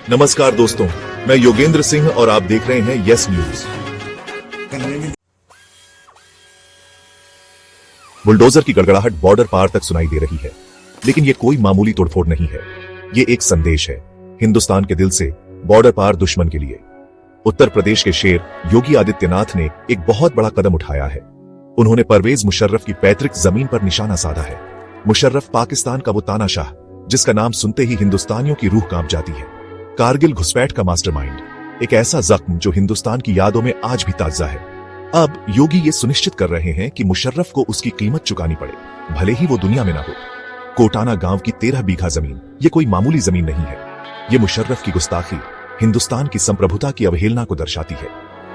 नमस्कार दोस्तों, मैं योगेंद्र सिंह और आप देख रहे हैं यस न्यूज। बुलडोजर की गड़गड़ाहट बॉर्डर पार तक सुनाई दे रही है, लेकिन ये कोई मामूली तोड़फोड़ नहीं है। ये एक संदेश है हिंदुस्तान के दिल से बॉर्डर पार दुश्मन के लिए। उत्तर प्रदेश के शेर योगी आदित्यनाथ ने एक बहुत बड़ा कदम उठाया है। उन्होंने परवेज मुशर्रफ की पैतृक जमीन पर निशाना साधा है। मुशर्रफ पाकिस्तान का वो तानाशाह जिसका नाम सुनते ही हिंदुस्तानियों की रूह कांप जाती है। कारगिल घुसपैठ का मास्टरमाइंड, एक ऐसा जख्म जो हिंदुस्तान की यादों में आज भी ताजा है। अब योगी ये सुनिश्चित कर रहे हैं कि मुशर्रफ को उसकी कीमत चुकानी पड़े, भले ही वो दुनिया में ना हो। कोटाना गांव की 13 बीघा जमीन ये कोई मामूली जमीन नहीं है। ये मुशर्रफ की गुस्ताखी, हिंदुस्तान की संप्रभुता की अवहेलना को दर्शाती है।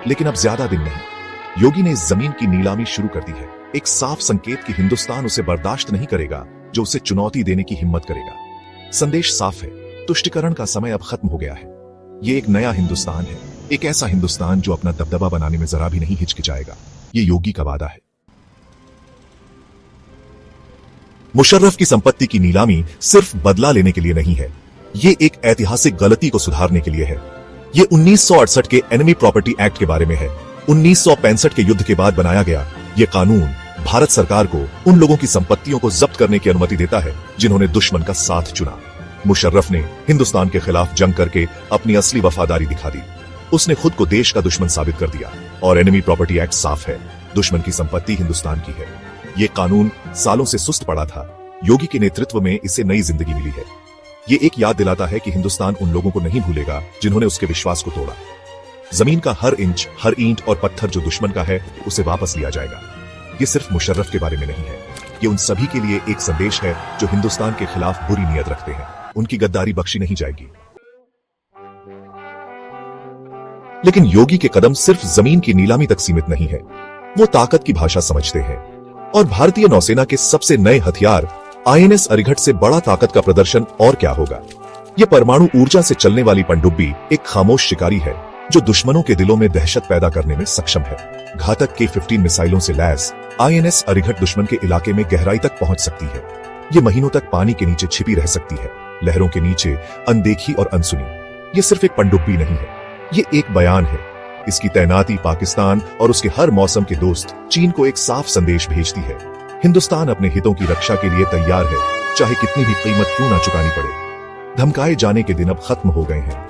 लेकिन अब ज्यादा दिन नहीं, योगी ने इस जमीन की नीलामी शुरू कर दी है। एक साफ संकेत कि हिंदुस्तान उसे बर्दाश्त नहीं करेगा जो उसे चुनौती देने की हिम्मत करेगा। संदेश साफ है, तुष्टिकरण का समय अब खत्म हो गया है। ये एक नया हिंदुस्तान है, एक ऐसा हिंदुस्तान जो अपना दबदबा बनाने में जरा भी नहीं हिचकिचाएगा। ये योगी का वादा है। मुशर्रफ की संपत्ति की नीलामी सिर्फ बदला लेने के लिए नहीं है, ये एक ऐतिहासिक गलती को सुधारने के लिए है। ये 1968 के एनिमी प्रॉपर्टी एक्ट के बारे में है। 1965 के युद्ध के बाद बनाया गया ये कानून भारत सरकार को उन लोगों की संपत्तियों को जब्त करने की अनुमति देता है जिन्होंने दुश्मन का साथ चुना। मुशर्रफ ने हिंदुस्तान के खिलाफ जंग करके अपनी असली वफादारी दिखा दी। उसने खुद को देश का दुश्मन साबित कर दिया। और एनिमी प्रॉपर्टी एक्ट साफ है, दुश्मन की संपत्ति हिंदुस्तान की है। ये कानून सालों से सुस्त पड़ा था, योगी के नेतृत्व में इसे नई जिंदगी मिली है। ये एक याद दिलाता है कि हिंदुस्तान उन लोगों को नहीं भूलेगा जिन्होंने उसके विश्वास को तोड़ा। जमीन का हर इंच, हर ईंट और पत्थर जो दुश्मन का है उसे वापस लिया जाएगा। ये सिर्फ मुशर्रफ के बारे में नहीं है, ये उन सभी के लिए एक संदेश है जो हिंदुस्तान के खिलाफ बुरी नीयत रखते हैं। उनकी गद्दारी बख्शी नहीं जाएगी। लेकिन योगी के कदम सिर्फ जमीन की नीलामी तक सीमित नहीं है, वो ताकत की भाषा समझते हैं। और भारतीय नौसेना के सबसे नए हथियार INS अरिघट से बड़ा ताकत का प्रदर्शन और क्या होगा। यह परमाणु ऊर्जा से चलने वाली पनडुब्बी एक खामोश शिकारी है जो दुश्मनों के दिलों में दहशत पैदा करने में सक्षम है। घातक K-15 मिसाइलों से लैस INS अरिघट दुश्मन के इलाके में गहराई तक पहुंच सकती है। ये महीनों तक पानी के नीचे छिपी रह सकती है, लहरों के नीचे, अनदेखी और अनसुनी। ये सिर्फ एक पनडुब्बी नहीं है, ये एक बयान है। इसकी तैनाती पाकिस्तान और उसके हर मौसम के दोस्त चीन को एक साफ संदेश भेजती है। हिंदुस्तान अपने हितों की रक्षा के लिए तैयार है, चाहे कितनी भी कीमत क्यों ना चुकानी पड़े। धमकाए जाने के दिन अब खत्म हो गए हैं।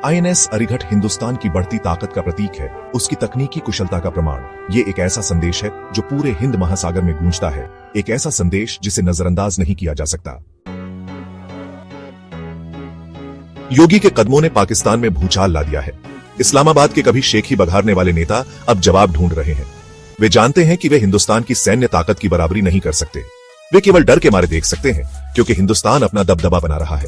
INS अरिघट हिंदुस्तान की बढ़ती ताकत का प्रतीक है, उसकी तकनीकी कुशलता का प्रमाण। ये एक ऐसा संदेश है जो पूरे हिंद महासागर में गूंजता है, एक ऐसा संदेश जिसे नजरअंदाज नहीं किया जा सकता। योगी के कदमों ने पाकिस्तान में भूचाल ला दिया है। इस्लामाबाद के कभी शेखी बघारने वाले नेता अब जवाब ढूंढ रहे हैं। वे जानते हैं कि वे हिंदुस्तान की सैन्य ताकत की बराबरी नहीं कर सकते। वे केवल डर के मारे देख सकते हैं, क्योंकि हिंदुस्तान अपना दबदबा बना रहा है।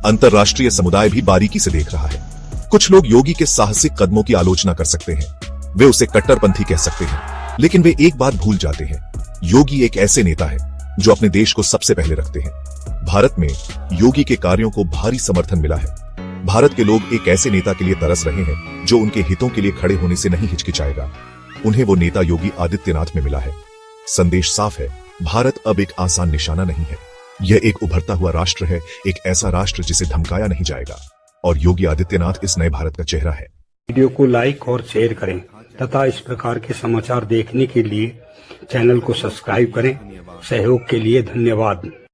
अंतर्राष्ट्रीय समुदाय भी बारीकी से देख रहा है। कुछ लोग योगी के साहसिक कदमों की आलोचना कर सकते हैं, वे उसे कट्टरपंथी कह सकते हैं, लेकिन वे एक बात भूल जाते हैं, योगी एक ऐसे नेता है जो अपने देश को सबसे पहले रखते हैं। भारत में योगी के कार्यों को भारी समर्थन मिला है। भारत के लोग एक ऐसे नेता के लिए तरस रहे हैं जो उनके हितों के लिए खड़े होने से नहीं हिचकिचाएगा। उन्हें वो नेता योगी आदित्यनाथ में मिला है। संदेश साफ है, भारत अब एक आसान निशाना नहीं है, यह एक उभरता हुआ राष्ट्र है, एक ऐसा राष्ट्र जिसे धमकाया नहीं जाएगा। और योगी आदित्यनाथ इस नए भारत का चेहरा है। वीडियो को लाइक और शेयर करें तथा इस प्रकार के समाचार देखने के लिए चैनल को सब्सक्राइब करें। सहयोग के लिए धन्यवाद।